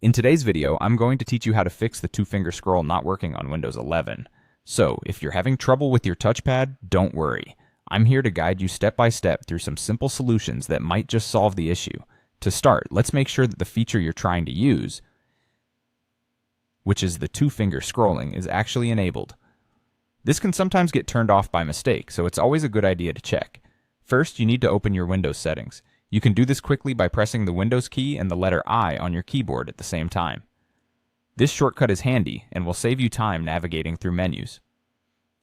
In today's video, I'm going to teach you how to fix the two-finger scroll not working on Windows 11. So, if you're having trouble with your touchpad, don't worry. I'm here to guide you step by step through some simple solutions that might just solve the issue. To start, let's make sure that the feature you're trying to use, which is the two-finger scrolling, is actually enabled. This can sometimes get turned off by mistake, so it's always a good idea to check. First, you need to open your Windows settings. You can do this quickly by pressing the Windows key and the letter I on your keyboard at the same time. This shortcut is handy and will save you time navigating through menus.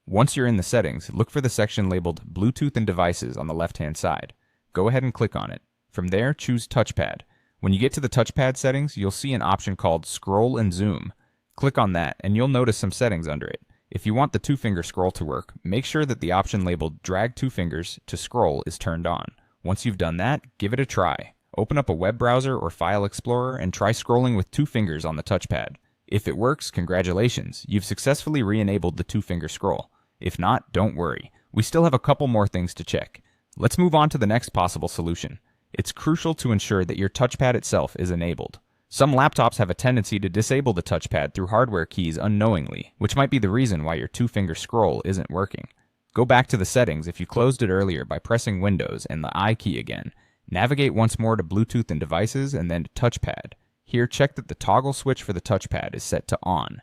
Once you're in the settings, look for the section labeled Bluetooth and Devices on the left-hand side. Go ahead and click on it. From there, choose Touchpad. When you get to the touchpad settings, you'll see an option called Scroll and Zoom. Click on that and you'll notice some settings under it. If you want the two-finger scroll to work, make sure that the option labeled Drag Two Fingers to Scroll is turned on. Once you've done that, give it a try. Open up a web browser or file explorer and try scrolling with two fingers on the touchpad. If it works, congratulations, you've successfully re-enabled the two-finger scroll. If not, don't worry. We still have a couple more things to check. Let's move on to the next possible solution. It's crucial to ensure that your touchpad itself is enabled. Some laptops have a tendency to disable the touchpad through hardware keys unknowingly, which might be the reason why your two-finger scroll isn't working. Go back to the settings if you closed it earlier by pressing Windows and the I key again. Navigate once more to Bluetooth and Devices and then to Touchpad. Here, check that the toggle switch for the touchpad is set to on.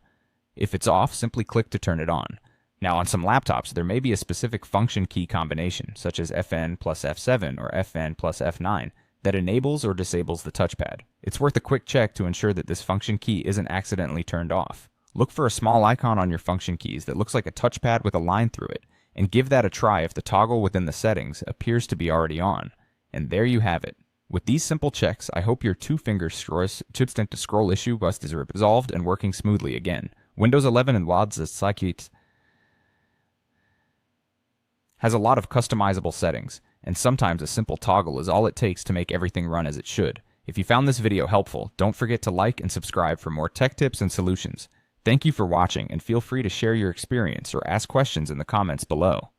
If it's off, simply click to turn it on. Now, on some laptops, there may be a specific function key combination, such as FN plus F7 or FN plus F9, that enables or disables the touchpad. It's worth a quick check to ensure that this function key isn't accidentally turned off. Look for a small icon on your function keys that looks like a touchpad with a line through it, and give that a try if the toggle within the settings appears to be already on. And there you have it. With these simple checks, I hope your two-finger chipstick to scroll issue bust is resolved and working smoothly again. Windows 11 and WADS Cyclites has a lot of customizable settings, and sometimes a simple toggle is all it takes to make everything run as it should. If you found this video helpful, don't forget to like and subscribe for more tech tips and solutions. Thank you for watching, and feel free to share your experience or ask questions in the comments below.